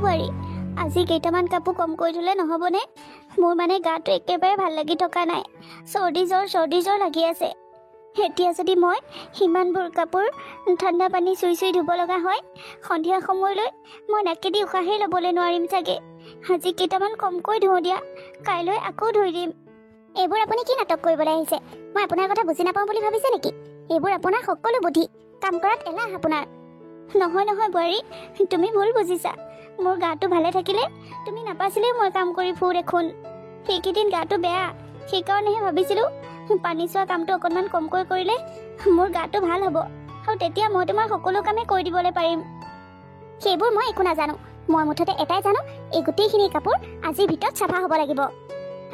বোৱাৰী আজি কেইটামান কাপোৰ কম কৰি ধুলে নহ'বনে? মোৰ মানে গাটো একেবাৰে ভাল লাগি থকা নাই। চৰ্দি জ্বৰ লাগি আছে। এতিয়া যদি মই সিমানবোৰ কাপোৰ ঠাণ্ডা পানী চুই চুই ধুব লগা হয়, সন্ধিয়া সময়লৈ মই নাকেদি উশাহেই ল'বলৈ নোৱাৰিম চাগে। আজি কেইটামান কমকৈ ধুওঁ দিয়া, কাইলৈ আকৌ ধুই দিম। এইবোৰ আপুনি কি নাটক কৰিবলৈ আহিছে? মই আপোনাৰ কথা বুজি নাপাওঁ বুলি ভাবিছে নেকি? এইবোৰ আপোনাৰ সকলো বুদ্ধি, কাম কৰাত এলাহ আপোনাৰ। নহয় বোৱাৰী, তুমি ভুল বুজিছা। মোৰ গাটো ভালে থাকিলে তুমি নাপাছিলেই মই কাম কৰি ফুৰো দেখোন। সেইকেইদিন গাটো বেয়া, সেইকাৰণেহে ভাবিছিলোঁ পানী চোৱা কামটো অকণমান কমকৈ কৰিলে মোৰ গাটো ভাল হ'ব, আৰু তেতিয়া মই তোমাৰ সকলো কামেই কৰি দিবলৈ পাৰিম। সেইবোৰ মই একো নাজানো। মই মুঠতে এটাই জানো, এই গোটেইখিনি কাপোৰ আজিৰ ভিতৰত চাফা হ'ব লাগিব।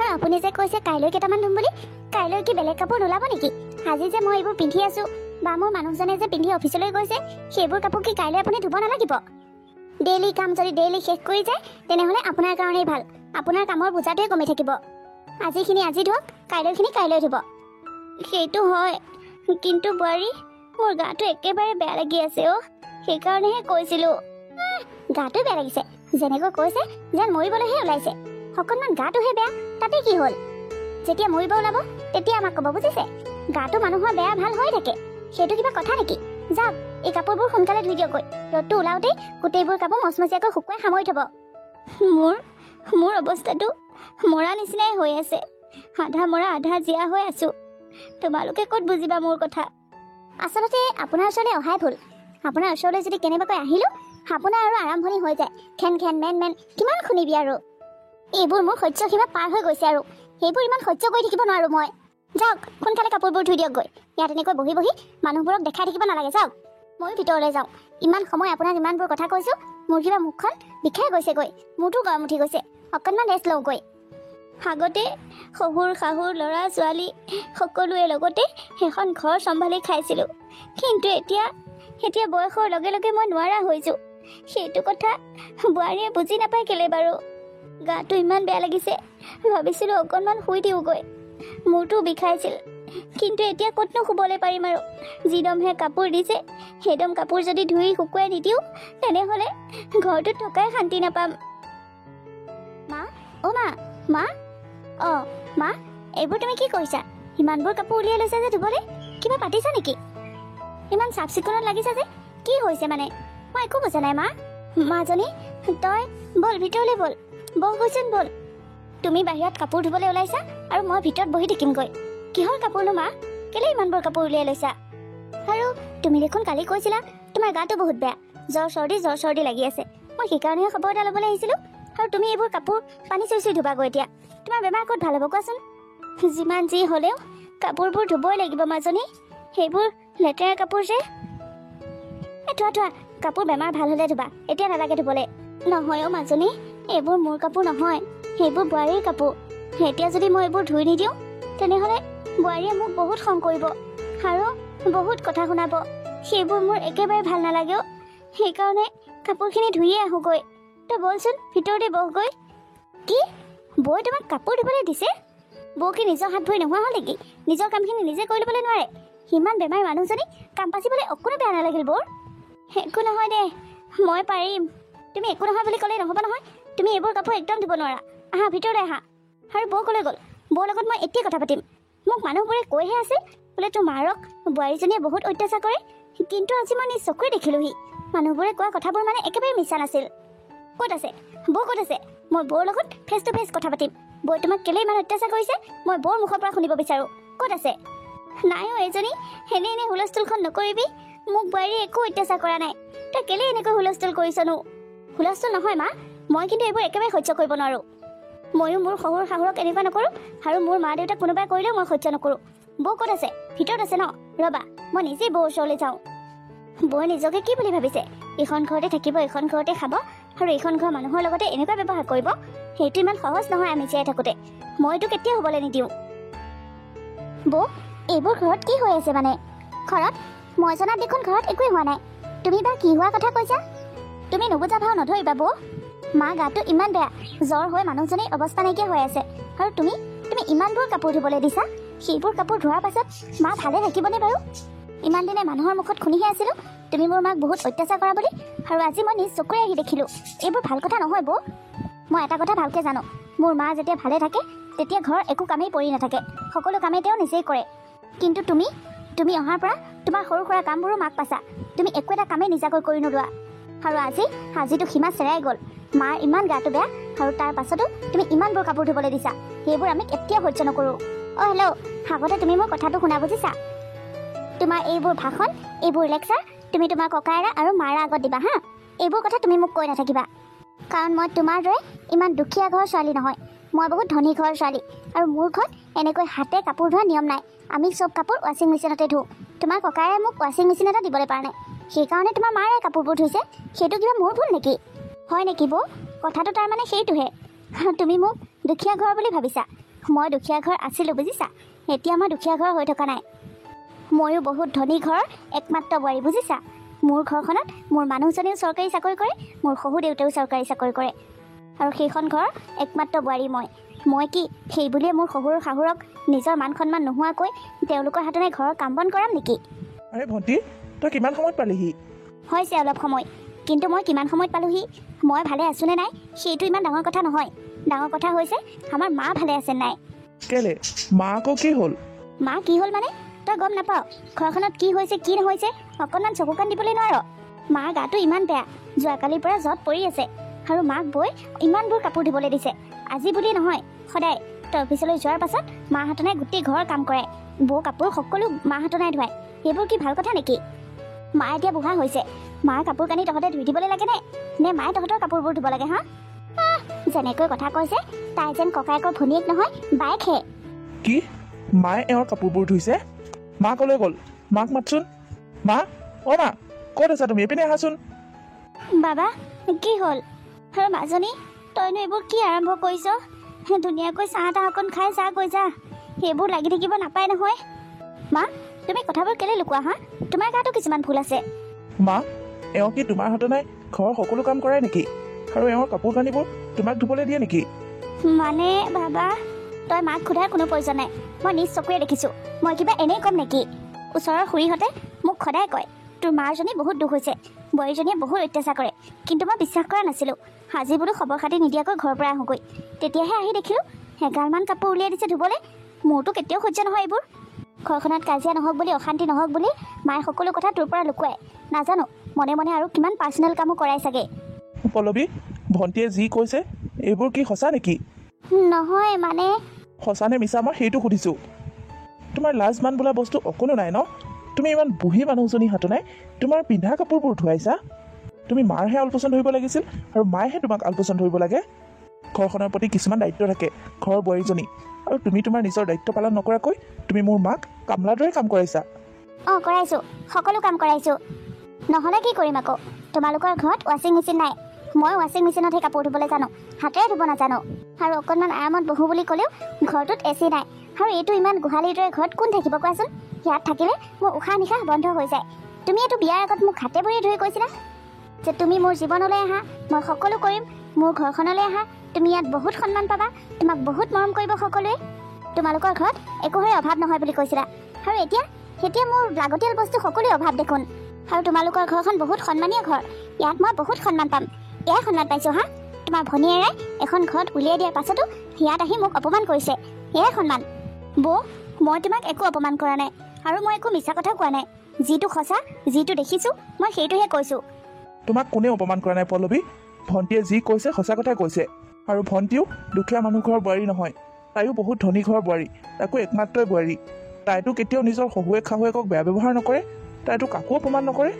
আৰু আপুনি যে কৈছে কাইলৈ কেইটামান ধুম বুলি, কাইলৈ কি বেলেগ কাপোৰ নোলাব নেকি? আজি যে মই এইবোৰ পিন্ধি আছো বা মোৰ মানুহজনে যে পিন্ধি অফিচলৈ গৈছে, সেইবোৰ কাপোৰ কি কাইলৈ আপুনি ধুব নালাগিব? ডেইলি কাম যদি ডেইলি শেষ কৰি যায়, তেনেহ'লে আপোনাৰ কাৰণেই ভাল। আপোনাৰ কামৰ বোজাটোৱে কমি থাকিব। আজিখিনি আজি ধুৱক, কাইলৈখিনি কাইলৈ ধুব। সেইটো হয়, কিন্তু বোৱাৰী মোৰ গাটো একেবাৰে বেয়া লাগি আছে অ', সেইকাৰণেহে কৈছিলোঁ। গাটো বেয়া লাগিছে যেনেকৈ কৈছে, যেন মৰিবলৈহে ওলাইছে। অকণমান গাটোহে বেয়া, তাতে কি হ'ল? যেতিয়া মৰিব ওলাব তেতিয়া আমাক ক'ব, বুজিছে? গাটো মানুহৰ বেয়া ভাল হৈ থাকে, সেইটো কিবা কথা নেকি? যাওক, এই কাপোৰবোৰ সোনকালে ধুই দিয়কগৈ। ৰ'দটো ওলাওঁতেই গোটেইবোৰ কাপোৰ মচমচীয়াকৈ শুকুৱাই সামৰি থ'ব। মোৰ অৱস্থাটো মৰা নিচিনাই হৈ আছে। আধা মৰা আধা জীয়া হৈ আছো। তোমালোকে ক'ত বুজিবা মোৰ কথা? আচলতে আপোনাৰ ওচৰলৈ অহাই ভুল। আপোনাৰ ওচৰলৈ যদি কেনেবাকৈ আহিলোঁ, আপোনাৰ আৰু আৰম্ভণি হৈ যায় খেন মেন। কিমান শুনিবি আৰু? এইবোৰ মোৰ সহ্য সীমা পাৰ হৈ গৈছে, আৰু সেইবোৰ ইমান সহ্য কৰি থাকিব নোৱাৰো মই। যাওক, সোনকালে কাপোৰবোৰ ধুই দিয়কগৈ। ইয়াত এনেকৈ বহি বহি মানুহবোৰক দেখাই থাকিব নালাগে। যাওক, ময়ো ভিতৰলৈ যাওঁ। ইমান সময় আপোনাক ইমানবোৰ কথা কৈছোঁ, মোৰ কিবা মুখখন বিষাই গৈছেগৈ, মূৰটো গৰম উঠি গৈছে। অকণমান ৰেষ্ট লওঁগৈ। আগতে শহুৰ শাহুৰ ল'ৰা ছোৱালী সকলোৱে লগতে সেইখন ঘৰ চম্ভালি খাইছিলোঁ, কিন্তু এতিয়া বয়সৰ লগে লগে মই নোৱাৰা হৈছোঁ। সেইটো কথা বোৱাৰীয়ে বুজি নাপায় কেলে বাৰু? গাটো ইমান বেয়া লাগিছে, ভাবিছিলোঁ অকণমান শুই দিওঁগৈ। মূৰটো বিষাইছিল, কিন্তু এতিয়া ক'তনো শুবলৈ পাৰিম আৰু? যিদমহে কাপোৰ দিছে, সেইদম কাপোৰ যদি ধুই শুকুৱাই নিদিওঁ, তেনেহ'লে ঘৰটোত থকাই শান্তি নাপাম। মা, অ' মা, অঁ মা, এইবোৰ তুমি কি কৰিছা? ইমানবোৰ কাপোৰ উলিয়াই লৈছা যে ধুবলৈ, কিবা পাতিছা নেকি? ইমান চাফ চিকুণত লাগিছা যে, কি হৈছে মানে? মই একো বুজা নাই মা। মাজনী, তই ব'ল ভিতৰলৈ ব'ল, বহচোন ব'ল। তুমি বাহিৰত কাপোৰ ধুবলৈ ওলাইছা আৰু মই ভিতৰত বহি থাকিমগৈ। কিহৰ কাপোৰনো মা? কেলে ইমানবোৰ কাপোৰ উলিয়াই লৈছা? আৰু তুমি দেখোন কালি কৈছিলা তোমাৰ গাটো বহুত বেয়া, জ্বৰ চৰ্দি লাগি আছে। মই সেইকাৰণেহে খবৰ এটা ল'বলৈ আহিছিলোঁ। আৰু তুমি এইবোৰ কাপোৰ পানী চুই ধুবাগৈ এতিয়া। তোমাৰ বেমাৰ ক'ত ভাল হ'ব কোৱাচোন? যিমান যি হ'লেও কাপোৰবোৰ ধুবই লাগিব মাজনী, সেইবোৰ লেতেৰা কাপোৰ যে। থোৱা কাপোৰ বেমাৰ ভাল হ'লে ধুবা, এতিয়া নালাগে ধুবলৈ। নহয় অ' মাজনী, এইবোৰ মোৰ কাপোৰ নহয়, সেইবোৰ বোৱাৰীৰ কাপোৰ। এতিয়া যদি মই এইবোৰ ধুই নিদিওঁ, তেনেহ'লে বোৱাৰীয়ে মোক বহুত খং কৰিব আৰু বহুত কথা শুনাব। সেইবোৰ মোৰ একেবাৰে ভাল নালাগে অ', সেইকাৰণে কাপোৰখিনি ধুইয়ে আহোঁগৈ। তই বলচোন ভিতৰতে বহগৈ। কি? বৌয়ে তোমাক কাপোৰ ধুবলৈ দিছে? বৌ কি নিজৰ হাত ভৰি নোহোৱা হ'ল নেকি? নিজৰ কামখিনি নিজে কৰি ল'বলৈ নোৱাৰে? সিমান বেমাৰী মানুহজনী কাম পাচিবলৈ অকণো বেয়া নালাগিল বৌৰ? একো নহয় দে, মই পাৰিম। তুমি একো নহয় বুলি ক'লেই নহ'ব নহয়। তুমি এইবোৰ কাপোৰ একদম ধুব নোৱাৰা। আহা ভিতৰলৈ আহা। আৰু বৌ ক'লৈ গ'ল? বৌৰ লগত মই এতিয়া কথা পাতিম। মোক মানুহবোৰে কৈহে আছিল বোলে তোৰ মাৰক বোৱাৰীজনীয়ে বহুত অত্যাচাৰ কৰে, কিন্তু আজি মই নিজ চকুৰে দেখিলোঁহি মানুহবোৰে কোৱা কথাবোৰ মানে একেবাৰে মিছা নাছিল। ক'ত আছে বৌ? ক'ত আছে? মই বৌৰ লগত ফেচ টু ফেচ কথা পাতিম। বৌয়ে তোমাক কেলে ইমান অত্যাচাৰ কৰিছে মই বৌৰ মুখৰ পৰা শুনিব বিচাৰোঁ। ক'ত আছে? নাই অ' এজনী, এনেই হুলস্থুলখন নকৰিবি। মোক বোৱাৰীয়ে একো অত্যাচাৰ কৰা নাই। তই কেলে এনেকৈ হুলস্থুল কৰিছনো? হুলস্থুল নহয় মা, মই কিন্তু এইবোৰ একেবাৰে সহ্য কৰিব নোৱাৰোঁ। ময়ো মোৰ শহুৰ শাহুৰক এনেকুৱা নকৰোঁ, আৰু মোৰ মা দেউতাক কোনোবাই কৰিলেও মই সহ্য নকৰোঁ। বৌ ক'ত আছে? ভিতৰত আছে ন? ৰ'বা, মই নিজেই বৌৰ ওচৰলৈ যাওঁ। বৌয়ে নিজকে কি বুলি ভাবিছে? এইখন ঘৰতে থাকিব, এইখন ঘৰতে খাব, আৰু এইখন ঘৰৰ মানুহৰ লগতে এনেকুৱা ব্যৱহাৰ কৰিব? সেইটো ইমান সহজ নহয় আমি জীয়াই থাকোঁতে। মইতো কেতিয়াও হ'বলৈ নিদিওঁ। বৌ, এইবোৰ ঘৰত কি হৈ আছে মানে? ঘৰত মই জনাত দেখোন ঘৰত একোৱেই হোৱা নাই। তুমি বা কি হোৱা কথা কৈছা? তুমি নুবুজা ভাও নধৰিবা বৌ। মা গাটো ইমান বেয়া, জ্বৰ হৈ মানুহজনীৰ অৱস্থা নাইকিয়া হৈ আছে, আৰু তুমি ইমানবোৰ কাপোৰ ধুবলৈ দিছা। সেইবোৰ কাপোৰ ধোৱাৰ পাছত মা ভালে থাকিবনে বাৰু? ইমান দিনে মানুহৰ মুখত শুনিহে আছিলোঁ তুমি মোৰ মাক বহুত অত্যাচাৰ কৰা বুলি, আৰু আজি মই নিজ চকুৰে আহি দেখিলোঁ। এইবোৰ ভাল কথা নহয় বৌ। মই এটা কথা ভালকৈ জানো, মোৰ মা যেতিয়া ভালে থাকে তেতিয়া ঘৰৰ একো কামেই পৰি নাথাকে, সকলো কামেই তেওঁ নিজেই কৰে। কিন্তু তুমি অহাৰ পৰা তোমাৰ সৰু সুৰা কামবোৰো মাক পাছা, তুমি একো এটা কামেই নিজাকৈ কৰি নোলোৱা। আৰু আজিতো সীমা চেৰাই গ'ল। মাৰ ইমান গাটো বেয়া, আৰু তাৰ পাছতো তুমি ইমানবোৰ কাপোৰ ধুবলৈ দিছা, সেইবোৰ আমি কেতিয়াও সহ্য নকৰোঁ। অঁ হেল্ল', আগতে তুমি মোৰ কথাটো শুনা বুজিছা? তোমাৰ এইবোৰ ভাষণ, এইবোৰ লেকচাৰ তুমি তোমাৰ ককায়েৰা আৰু মাৰা আগত দিবা হা। এইবোৰ কথা তুমি মোক কৈ নাথাকিবা, কাৰণ মই তোমাৰ দৰে ইমান দুখীয়া ঘৰৰ ছোৱালী নহয়। মই বহুত ধনী ঘৰৰ ছোৱালী, আৰু মোৰ ঘৰত এনেকৈ হাতে কাপোৰ ধোৱাৰ নিয়ম নাই। আমি চব কাপোৰ ৱাশ্বিং মেচিনতে ধোওঁ। তোমাৰ ককায়ে মোক ৱাশ্বিং মেচিন এটা দিবলৈ পৰা নাই, সেইকাৰণে তোমাৰ মাৰে কাপোৰবোৰ ধুইছে। সেইটো কিবা মোৰ ভুল নেকি? হয় নেকি বৌ? কথাটো তাৰমানে সেইটোহে, তুমি মোক দুখীয়া ঘৰ বুলি ভাবিছা। মই দুখীয়া ঘৰ আছিলোঁ বুজিছা, এতিয়া মই দুখীয়া ঘৰ হৈ থকা নাই। ময়ো বহুত ধনী ঘৰৰ একমাত্ৰ বোৱাৰী বুজিছা। মোৰ ঘৰখনত মোৰ মানুহজনেও চৰকাৰী চাকৰি কৰে, মোৰ শহুৰ দেউতাও চৰকাৰী চাকৰি কৰে, আৰু সেইখন ঘৰৰ একমাত্ৰ বোৱাৰী মই কি সেই বুলিয়ে মোৰ শহুৰ শাহুৰক নিজৰ মান সন্মান নোহোৱাকৈ তেওঁলোকৰ হাতনে ঘৰৰ কাম বন কৰাম নেকি? আৰে ভণ্টি, তই কিমান সময়ত পালিহি? হৈছে অলপ সময়, কিন্তু মই কিমান সময়ত পালোহি, মই ভালে আছোঁ নে নাই সেইটো ইমান ডাঙৰ কথা নহয়। ডাঙৰ কথা হৈছে আমাৰ মা ভালে আছে নাই। কেলে মা আকৌ কি হ'ল? মা কি হ'ল মানে তই গম নাপাৱ? ঘৰখনত কি হৈছে কি নহৈছে অকণমান চকু কাণ দিবলৈ নোৱাৰ? মাৰ গাটো ইমান বেয়া, যোৱাকালিৰ পৰা জ্বৰত পৰি আছে, আৰু মাক বৈ ইমানবোৰ কাপোৰ ধুবলৈ দিছে। আজি বুলি নহয়, সদায়। তই অফিচলৈ যোৱাৰ পাছত মাহঁতনাই গোটেই ঘৰৰ কাম কৰে, বৌ কাপোৰ সকলো মাহঁতনাই ধুৱায়। সেইবোৰ কি ভাল কথা নেকি? মা এতিয়া বুঢ়া হৈছে, মাৰ কাপোৰ কানি তহঁতে ধুই দিবলৈ লাগে নে মায়ে তহঁতৰ কাপোৰবোৰ ধুব লাগে হা? যেনেকৈ কথা কৈছে তাই যেন ককায়েকৰ ভনীয়েক নহয়, বায়েকহে। কি মায়ে এওঁৰ কাপোৰবোৰ ধুইছে? মা কলৈ গ'ল? মাক মাতচোন। মা, অ' মা, ক'ত আছা তুমি? এইপিনে আহাচোন। বাবা কি হ'ল? আৰু মাজনী তইনো এইবোৰ কি আৰম্ভ কৰিছ? ধুনীয়াকৈ চাহ তাহ অকণ খাই যা, গৈ যা। সেইবোৰ লাগি থাকিব নাপায় নহয়। মা, তুমি কথাবোৰ কেলৈ লুকোৱা হা? তোমাৰ গাতো কিছুমান ভুল আছে। মা, এওঁ কি তোমাৰ হাতত নাই ঘৰৰ সকলো কাম কৰাই নেকি? আৰু এওঁৰ কাপোৰ কানিবোৰ তোমাক ধুবলৈ দিয়ে নেকি? মানে বাবা, তই মাক সোধাৰ কোনো প্ৰয়োজন নাই, মই নিজ চকুৰে দেখিছোঁ। মই কিবা এনেই ক'ম নেকি? ওচৰৰ খুৰীহঁতে মোক সদায় কয় তোৰ মাৰজনী বহুত দুখ হৈছে, বোৱাৰীজনীয়ে বহুত অত্যাচাৰ কৰে, কিন্তু মই বিশ্বাস কৰা নাছিলোঁ। আজি বোলো খবৰ খাতি নিদিয়াকৈ ঘৰৰ পৰা আহোঁগৈ, তেতিয়াহে আহি দেখিলোঁ এগালমান কাপোৰ উলিয়াই দিছে ধুবলৈ। মোৰতো কেতিয়াও সহ্য নহয় এইবোৰ। ঘৰখনত কাজিয়া নহওক বুলি, অশান্তি নহওক বুলি মায়ে সকলো কথা তোৰ পৰা লুকুৱাই। নাজানো মনে মনে আৰু কিমান পাৰ্চনেল কামো কৰাই চাগে। পল্লৱী, ভণ্টিয়ে যি কৈছে এইবোৰ কি সঁচা নেকি? নহয় মানে সঁচা নে মিছা মই সেইটো সুধিছোঁ। তোমাৰ লাজ মান বোলা বস্তু অকণো নাই ন? তুমি ইমান বুঢ়ী মানুহজনী হাতো নাই তোমাৰ পিন্ধা কাপোৰবোৰ ধুৱাইছা। তুমি মাৰহে আলপৈচান ধৰিব লাগিছিল, আৰু মায়েহে তোমাক আলপৈচান ধৰিব লাগে। ঘৰখনৰ প্ৰতি কিছুমান দায়িত্ব থাকে ঘৰৰ বোৱাৰীজনী, আৰু তুমি তোমাৰ নিজৰ দায়িত্ব পালন নকৰাকৈ তুমি মোৰ মাক কামলাৰ দৰে কাম কৰাইছা। অঁ কৰাইছোঁ, সকলো কাম কৰাইছোঁ। নহ'লে কি কৰিম আকৌ? তোমালোকৰ ঘৰত ৱাশ্বিং মেচিন নাই, মই ৱাশ্বিং মেচিনতহে কাপোৰ ধুবলৈ জানো, হাতেৰে ধুব নাজানো। আৰু অকণমান আৰামত বহোঁ বুলি ক'লেও ঘৰটোত এচি নাই, আৰু এইটো ইমান গোহালিৰ দৰে ঘৰত কোন থাকিব কোৱাচোন? ইয়াত থাকিলে মোৰ উশাহ নিশাহ বন্ধ হৈ যায়। তুমি এইটো বিয়াৰ আগত মোক হাতে ভৰিয়ে ধৰি কৈছিলা যে তুমি মোৰ জীৱনলৈ আহা, মই সকলো কৰিম, মোৰ ঘৰখনলৈ আহা, তুমি ইয়াত বহুত সন্মান পাবা, তোমাক বহুত মৰম কৰিব সকলোৱে, তোমালোকৰ ঘৰত একোৰে অভাৱ নহয় বুলি কৈছিলা। আৰু এতিয়া মোৰ লাগতিয়াল বস্তু সকলোৱে অভাৱ দেখোন। আৰু তোমালোকৰ ঘৰখন বহুত সন্মানীয় ঘৰ, ইয়াত মই বহুত সন্মান পাম। এয়াই সন্মান পাইছোঁ হা? তোমাৰ ভনীয়েৰাই এখন ঘৰত উলিয়াই দিয়াৰ পাছতো ইয়াত আহি মোক অপমান কৰিছে, এয়াই সন্মান। বৌ, মই তোমাক একো অপমান কৰা নাই, আৰু মই একো মিছা কথাও কোৱা নাই। যিটো সঁচা, যিটো দেখিছোঁ মই সেইটোহে কৈছোঁ। তোমাক কোনেও অপমান কৰা নাই পল্লৱী। ভণ্টিয়ে যি কৈছে সঁচা কথাই কৈছে। আৰু ভণ্টিও দুখীয়া মানুহ ঘৰৰ বোৱাৰী নহয়, তাইও বহুত ধনী ঘৰৰ বোৱাৰী, তাকো একমাত্ৰই বোৱাৰী। তাইতো কেতিয়াও নিজৰ শহুৱেক শাহুৱেকক বেয়া ব্যৱহাৰ নকৰে, তাইতো কাকো অপমান নকৰে।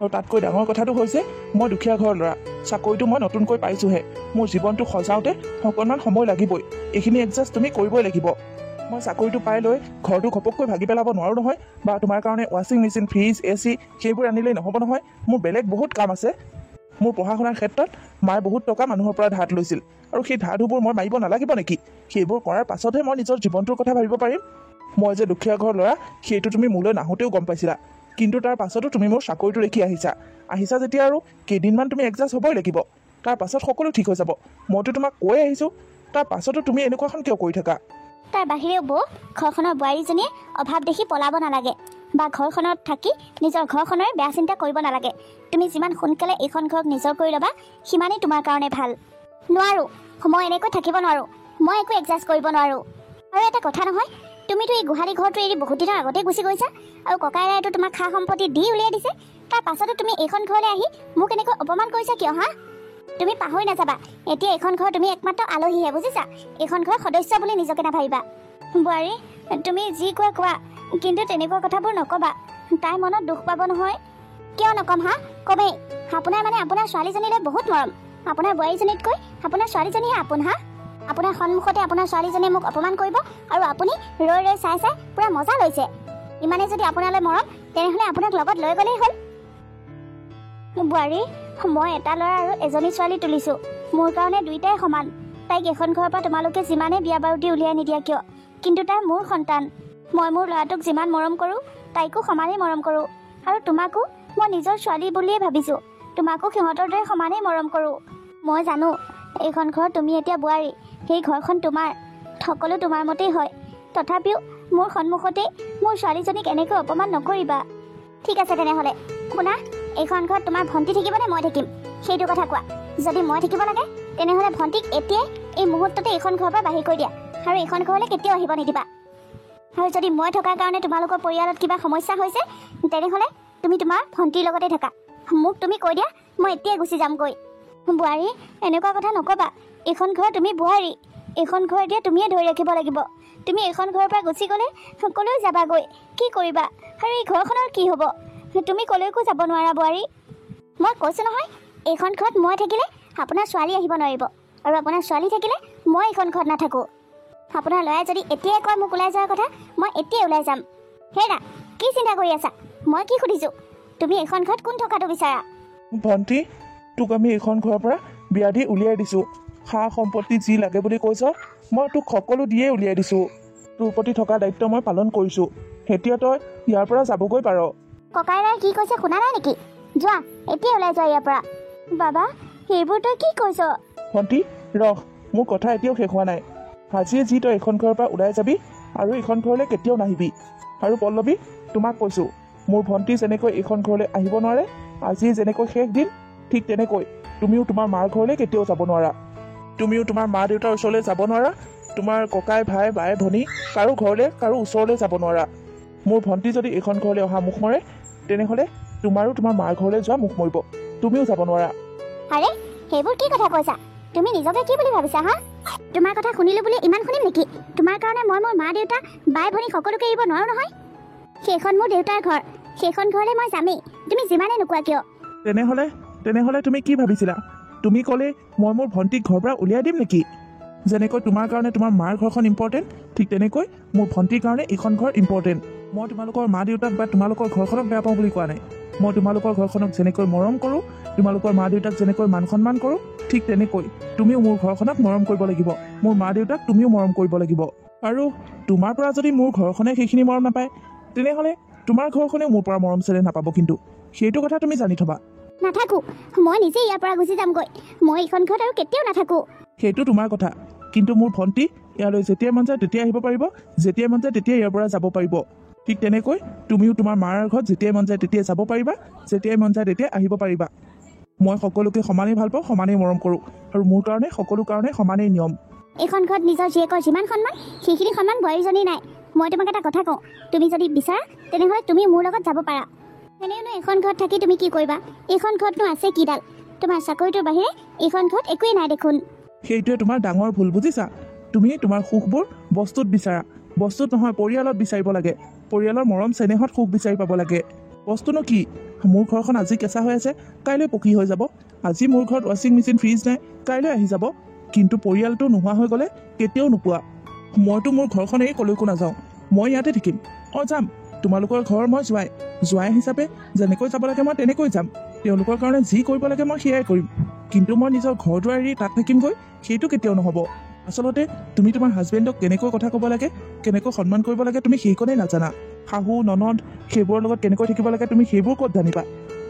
আৰু তাতকৈ ডাঙৰ কথাটো হৈছে মই দুখীয়া ঘৰৰ ল'ৰা, চাকৰিটো মই নতুনকৈ পাইছোঁহে। মোৰ জীৱনটো সজাওঁতে অকণমান সময় লাগিবই, এইখিনি এডজাষ্ট তুমি কৰিবই লাগিব। মই চাকৰিটো পাই লৈ ঘৰটো ঘপককৈ ভাগি পেলাব নোৱাৰোঁ নহয়, বা তোমাৰ কাৰণে ৱাশ্বিং মেচিন, ফ্ৰিজ, এচি সেইবোৰ আনিলেই নহ'ব নহয়। মোৰ বেলেগ বহুত কাম আছে। মোৰ পঢ়া শুনাৰ ক্ষেত্ৰত মায়ে বহুত টকা মানুহৰ পৰা ধাৰ লৈছিল, আৰু সেই ধাৰবোৰ মই মাৰিব নালাগিব নেকি? সেইবোৰ কৰাৰ পাছতহে মই নিজৰ জীৱনটোৰ কথা ভাবিব পাৰিম। মই যে দুখীয়া ঘৰৰ ল'ৰা সেইটো তুমি মোলৈ নাহোঁতেও গম পাইছিলা, কিন্তু তাৰ পাছতো তুমি মোৰ চাকৰিটো দেখি আহিছা যেতিয়া আৰু কেইদিনমান তুমি এডজাষ্ট হ'বই লাগিব। তাৰ পাছত সকলো ঠিক হৈ যাব। মইতো তোমাক কৈ আহিছোঁ, তাৰ পাছতো তুমি এনেকুৱাখন কিয় কৰি থাকা? তাৰ বাহিৰেও বৌ, ঘৰখনৰ বোৱাৰীজনীয়ে অভাৱ দেখি পলাব নালাগে। বা ঘৰখনত থাকি নিজৰ ঘৰখনৰ বেয়া চিন্তা কৰিব নালাগে। তুমি যিমান সোনকালে এইখন ঘৰক নিজৰ কৰি ল'বা সিমানেই তোমাৰ কাৰণে ভাল। নোৱাৰোঁ, মই এনেকৈ থাকিব নোৱাৰোঁ, মই একো এডজাষ্ট কৰিব নোৱাৰোঁ। আৰু এটা কথা নহয়, তুমিতো এই গোহালি ঘৰটো এৰি বহুত দিনৰ আগতেই গুচি গৈছা আৰু ককাইৰাইতো তোমাক খা সম্পত্তি দি উলিয়াই দিছে। তাৰ পাছতো তুমি এইখন ঘৰলৈ আহি মোক এনেকৈ অপমান কৰিছা কিয় হা? তুমি পাহৰি নাযাবা, এতিয়া এইখন ঘৰ তুমি একমাত্ৰ আলহীহে, বুজিছা? এইখন ঘৰৰ সদস্য বুলি নিজকে নাভাবিবা। বোৱাৰী, তুমি যি কোৱা কোৱা, কিন্তু তেনেকুৱা কথাবোৰ নক'বা, তাই মনত দুখ পাব নহয়। কিয় নক'ম হা? কমেই। আপোনাৰ মানে আপোনাৰ ছোৱালীজনীলৈ বহুত মৰম। আপোনাৰ বোৱাৰীজনীতকৈ আপোনাৰ ছোৱালীজনীহে আপোন হা? আপোনাৰ সন্মুখতে আপোনাৰ ছোৱালীজনীয়ে মোক অপমান কৰিব আৰু আপুনি ৰৈ ৰৈ চাই চাই পূৰা মজা লৈছে। ইমানে যদি আপোনালৈ মৰম, তেনেহ'লে আপোনাক লগত লৈ গ'লেই হ'ল। বোৱাৰী, মই এটা ল'ৰা আৰু এজনী ছোৱালী তুলিছোঁ। মোৰ কাৰণে দুইটাই সমান। তাইক এখন ঘৰৰ পৰা তোমালোকে যিমানেই বিয়া বাৰুতি উলিয়াই নিদিয়া কিয়, কিন্তু তাই মোৰ সন্তান। মই মোৰ ল'ৰাটোক যিমান মৰম কৰোঁ তাইকো সমানেই মৰম কৰোঁ। আৰু তোমাকো মই নিজৰ ছোৱালী বুলিয়েই ভাবিছোঁ। তোমাকো সিহঁতৰ দৰে সমানেই মৰম কৰোঁ। মই জানো এইখন ঘৰ তুমি এতিয়া বোৱাৰী, সেই ঘৰখন তোমাৰ, সকলো তোমাৰ মতেই হয়। তথাপিও মোৰ সন্মুখতেই মোৰ ছোৱালীজনীক এনেকৈ অপমান নকৰিবা। ঠিক আছে তেনেহ'লে শুনা, এইখন ঘৰত তোমাৰ ভণ্টি থাকিবনে মই থাকিম সেইটো কথা কোৱা। যদি মই থাকিব লাগে তেনেহ'লে ভণ্টিক এতিয়াই এই মুহূৰ্ততে এইখন ঘৰৰ পৰা বাহিৰ কৰি দিয়া আৰু এইখন ঘৰলৈ কেতিয়াও আহিব নিদিবা। আৰু যদি মই থকাৰ কাৰণে তোমালোকৰ পৰিয়ালত কিবা সমস্যা হৈছে তেনেহ'লে তুমি তোমাৰ ভণ্টিৰ লগতে থাকা। মোক তুমি কৈ দিয়া, মই এতিয়াই গুচি যামগৈ। বোৱাৰী, এনেকুৱা কথা নক'বা। এইখন ঘৰ তুমি বোৱাৰী, এইখন ঘৰ এতিয়া তুমিয়ে ধৰি ৰাখিব লাগিব। তুমি এইখন ঘৰৰ পৰা গুচি গ'লে সকলোৱে যাবাগৈ, কি কৰিবা? আৰু এই ঘৰখনৰ কি হ'ব? তুমি ক'লৈকো যাব নোৱাৰা বোৱাৰী। মই কৈছোঁ নহয়, এইখন ঘৰত মই থাকিলে আপোনাৰ ছোৱালী আহিব নোৱাৰিব, আৰু আপোনাৰ ছোৱালী থাকিলে মই এইখন ঘৰত নাথাকোঁ। আপোনাৰ ল'ৰাই যদি এতিয়াই কয় মোক ওলাই যোৱাৰ কথা, মই এতিয়াই ওলাই যাম। হেৰা, কি চিন্তা কৰি আছা? মই কি সুধিছোঁ? তুমি এইখন ঘৰত কোন থকাটো বিচাৰা? ভণ্টি, তোক আমি এইখন ঘৰৰ পৰা বিয়া দি উলিয়াই দিছোঁ। সা সম্পত্তি যি লাগে বুলি কৈছ মই তোক সকলো দিয়েই উলিয়াই দিছোঁ। তোৰ প্ৰতি থকা দায়িত্ব মই পালন কৰিছোঁ। এতিয়া তই ইয়াৰ পৰা যাবগৈ পাৰ। ককাইৰাই কি কৈছে শুনা নাই নেকি? যোৱা, এতিয়া ওলাই যোৱা ইয়াৰ পৰা। বাবা, সেইবোৰ তই কি কৈছ? ভণ্টি ৰহ, মোৰ কথা এতিয়াও শেষ হোৱা নাই। আজিয়ে যি তই এইখন ঘৰৰ পৰা ওলাই যাবি আৰু এইখন ঘৰলৈ কেতিয়াও নাহিবি। আৰু পল্লৱী, তোমাক কৈছোঁ, মোৰ ভণ্টি যেনেকৈ এইখন ঘৰলৈ আহিব নোৱাৰে, আজি যেনেকৈ শেষ দিন, ঠিক তেনেকৈ তুমিও তোমাৰ মাৰ ঘৰলৈ কেতিয়াও যাব নোৱাৰা। তুমিও তোমাৰ মা দেউতাৰ ওচৰলৈ যাব নোৱাৰা, তোমাৰ ককাই ভাই বাই ভনী কাৰো ঘৰলৈ কাৰো ওচৰলৈ যাব নোৱাৰা। মোৰ ভণ্টি যদি এইখন ঘৰলৈ অহা মুখ মৰে তেনেহ'লে তোমাৰো তোমাৰ মাৰ ঘৰলৈ যোৱা মুখ মৰিব। তুমিও যাব নোৱাৰা। আৰে, সেইবোৰ কি কথা কৈছা? তুমি নিজকে কি বুলি ভাবিছা হা? তোমাৰ কথা শুনিলোঁ বুলি ইমান শুনিম নেকি? তোমাৰ কাৰণে মই মোৰ মা দেউতা বাই ভনী সকলোকে এৰিব নোৱাৰোঁ নহয়। সেইখন মোৰ দেউতাৰ ঘৰ, সেইখন ঘৰলৈ মই যামেই, তুমি যিমানেই নোকোৱা কিয়। তেনেহ'লে তুমি কি ভাবিছিলা? তুমি ক'লে মই মোৰ ভণ্টিক ঘৰৰ পৰা উলিয়াই দিম নেকি? যেনেকৈ তোমাৰ কাৰণে তোমাৰ মাৰ ঘৰখন ইম্পৰ্টেণ্ট, ঠিক তেনেকৈ মোৰ ভণ্টিৰ কাৰণে এইখন ঘৰ ইম্পৰ্টেণ্ট। মই তোমালোকৰ মা দেউতাক বা তোমালোকৰ ঘৰখনক বেয়া পাওঁ বুলি কোৱা নাই। মই তোমালোকৰ ঘৰখনক যেনেকৈ মৰম কৰোঁ, তোমালোকৰ মা দেউতাক যেনেকৈ মান সন্মান কৰোঁ, ঠিক তেনেকৈ তুমিও মোৰ ঘৰখনক মৰম কৰিব লাগিব। মোৰ মা দেউতাক তুমিও মৰম কৰিব লাগিব। আৰু তোমাৰ পৰা যদি মোৰ ঘৰখনে সেইখিনি মৰম নাপায় তেনেহ'লে তোমাৰ ঘৰখনেও মোৰ পৰা মৰম চেনেহ নাপাব। কিন্তু সেইটো কথা তুমি জানি থবা। নাথাকোঁ, মই নিজে ইয়াৰ পৰা গুচি যামগৈ। মই এইখন ঘৰত আৰু কেতিয়াও নাথাকোঁ। সেইটো তোমাৰ কথা, কিন্তু মোৰ ভণ্টি ইয়ালৈ যেতিয়াই মন যায় তেতিয়াই আহিব পাৰিব, যেতিয়াই মন যায় তেতিয়াই ইয়াৰ পৰা যাব পাৰিব। ঠিক তেনেকৈ তুমিও তোমাৰ মাৰ ঘৰত যেতিয়াই মন যায় তেতিয়াই যাব পাৰিবা, যেতিয়াই মন যায় তেতিয়াই আহিব পাৰিবা। মই সকলোকে সমানেই ভাল পাওঁ, সমানেই মৰম কৰোঁ, আৰু মোৰ কাৰণে সকলো কাৰণে সমানেই নিয়ম। এইখন ঘৰত নিজৰ জীয়েকৰ যিমান সন্মান সেইখিনি সন্মান বোৱাৰীজনী নাই। মই তোমাক এটা কথা কওঁ, তুমি যদি বিচাৰা তেনেহ'লে তুমি মোৰ লগত যাব পাৰা। এনেওনো এইখন ঘৰত থাকি তুমি কি কৰিবা? এইখন ঘৰতনো আছে কিডাল? তোমাৰ চাকৰিটোৰ বাহিৰে এইখন ঘৰত একোৱেই নাই দেখোন। সেইটোৱে তোমাৰ ডাঙৰ ভুল, বুজিছা? তুমি তোমাৰ সুখবোৰ বস্তুত বিচাৰা, বস্তুত নহয় পৰিয়ালত বিচাৰিব লাগে। পৰিয়ালৰ মৰম চেনেহত সুখ বিচাৰি পাব লাগে। বস্তুনো কি? মোৰ ঘৰখন আজি কেঁচা হৈ আছে, কাইলৈ পকী হৈ যাব। আজি মোৰ ঘৰত ৱাশ্বিং মেচিন ফ্ৰিজ নাই, কাইলৈ আহি যাব। কিন্তু পৰিয়ালটো নোহোৱা হৈ গ'লে কেতিয়াও নোপোৱা। মইতো মোৰ ঘৰখন এৰি ক'লৈকো নাযাওঁ, মই ইয়াতে থাকিম। যাম, তোমালোকৰ ঘৰ মই জোৱাই হিচাপে যেনেকৈ যাব লাগে মই তেনেকৈ যাম। তেওঁলোকৰ কাৰণে যি কৰিব লাগে মই সেয়াই কৰিম। কিন্তু মই নিজৰ ঘৰ দুৱাৰ এৰি তাত থাকিমগৈ, সেইটো কেতিয়াও নহ'ব। আচলতে তুমি তোমাৰ হাজবেণ্ডক কেনেকৈ কথা ক'ব লাগে, কেনেকৈ সন্মান কৰিব লাগে তুমি সেইকণেই নাজানা। শাহু ননদ সেইবোৰৰ লগত কেনেকৈ থাকিব লাগে তুমি সেইবোৰ ক'ত জানিবা?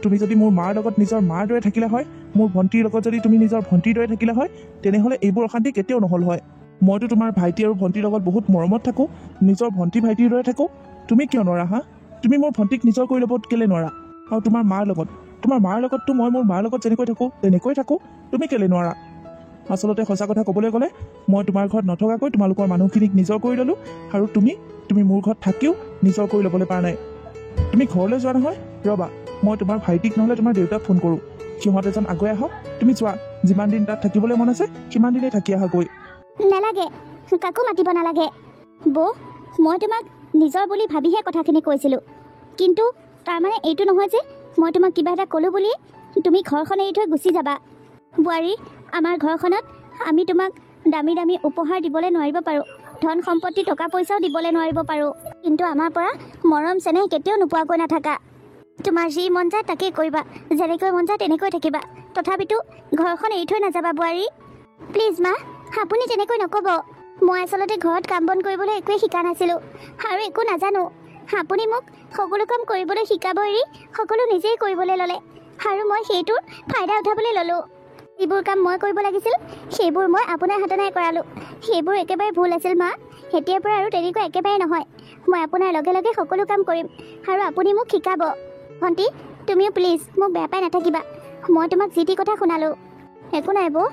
তুমি যদি মোৰ মাৰ লগত নিজৰ মাৰ দৰে থাকিলা হয়, মোৰ ভণ্টিৰ লগত যদি তুমি নিজৰ ভণ্টিৰ দৰে থাকিলা হয়, তেনেহ'লে এইবোৰ অশান্তি কেতিয়াও নহ'ল হয়। মইতো তোমাৰ ভাইটি আৰু ভণ্টিৰ লগত বহুত মৰমত থাকোঁ, নিজৰ ভণ্টি ভাইটিৰ দৰে থাকোঁ। তুমি কিয় নোৱাৰা হা? তুমি মোৰ ভণ্টিক নিজৰ কৰি ল'ব কেলে নোৱাৰা? আৰু তোমাৰ মাৰ লগততো মই মোৰ মাৰ লগত যেনেকৈ থাকোঁ তেনেকৈ থাকোঁ, তুমি কেলে নোৱাৰা? আচলতে সঁচা কথা ক'বলৈ গ'লে মই তোমাৰ ঘৰত নথকাকৈ তোমালোকৰ মানুহখিনিক নিজৰ কৰি ল'লোঁ, আৰু তুমি মোৰ ঘৰত থাকিও নিজৰ কৰি ল'বলৈ পৰা নাই। তুমি ঘৰলৈ যোৱা নহয়, ৰ'বা মই তোমাৰ ভাইটিক নহ'লে তোমাৰ দেউতাক ফোন কৰোঁ, সিহঁত এজন আগুৱাই আহক। তুমি চোৱা, যিমান দিন তাত থাকিবলৈ মন আছে সিমান দিনেই থাকি আহাগৈ। নালাগে, কাকো মাতিব নালাগে। বৌ, মই তোমাক নিজৰ বুলি ভাবিহে কথাখিনি কৈছিলোঁ, কিন্তু তাৰমানে এইটো নহয় যে মই তোমাক কিবা এটা ক'লোঁ বুলি তুমি ঘৰখন এৰি থৈ গুচি যাবা। বোৱাৰী, আমাৰ ঘৰখনত আমি তোমাক দামী দামী উপহাৰ দিবলৈ নোৱাৰিব পাৰোঁ, ধন সম্পত্তি টকা পইচাও দিবলৈ নোৱাৰিব পাৰোঁ, কিন্তু আমাৰ পৰা মৰম চেনেহ কেতিয়াও নোপোৱাকৈ নাথাকা। তোমাৰ যি মন যায় তাকেই কৰিবা, যেনেকৈ মন যায় তেনেকৈ থাকিবা, তথাপিতো ঘৰখন এৰি থৈ নাযাবা বোৱাৰী। প্লিজ মা, আপুনি তেনেকৈ নক'ব। মই আচলতে ঘৰত কাম বন কৰিবলৈ একোৱেই শিকা নাছিলোঁ আৰু একো নাজানো। আপুনি মোক সকলো কাম কৰিবলৈ শিকাব এৰি সকলো নিজেই কৰিবলৈ ল'লে, আৰু মই সেইটোৰ ফাইদা উঠাবলৈ ল'লোঁ। যিবোৰ কাম মই কৰিব লাগিছিল সেইবোৰ মই আপোনাৰ হাতে নাই কৰালোঁ। সেইবোৰ একেবাৰে ভুল আছিল মা। এতিয়াৰ পৰা আৰু তেনেকুৱা একেবাৰে নহয়। মই আপোনাৰ লগে লগে সকলো কাম কৰিম আৰু আপুনি মোক শিকাব। ভণ্টি, তুমিও প্লিজ মোক বেয়া পাই নাথাকিবা। মই তোমাক যি টি কথা শুনালোঁ। একো নাই বৌ,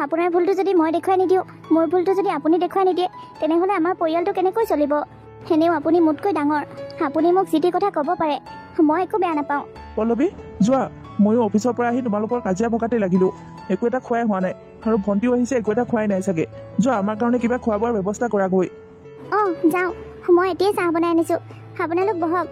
আপোনাৰ ভুলটো যদি মই দেখুৱাই নিদিওঁ, মোৰ ভুলটো যদি আপুনি দেখুৱাই নিদিয়ে, তেনেহ'লে আমাৰ পৰিয়ালটো কেনেকৈ চলিব? সেনেও আপুনি মোতকৈ ডাঙৰ, আপুনি মোক যি টি কথা ক'ব পাৰে, মই একো বেয়া নাপাওঁ। পল্লৱী, যোৱা। ময়ো অফিচৰ পৰা আহি তোমালোকৰ কাজিয়া ভগাতে লাগিলোঁ, একো এটা খোৱাই হোৱা নাই, আৰু ভণ্টিও আহিছে একো এটা খোৱাই নাই চাগে। যোৱা, আমাৰ কাৰণে কিবা খোৱা বোৱাৰ ব্যৱস্থা কৰাগৈ। অঁ যাওঁ, মই এতিয়াই চাহ বনাই আনিছোঁ, আপোনালোক বহক।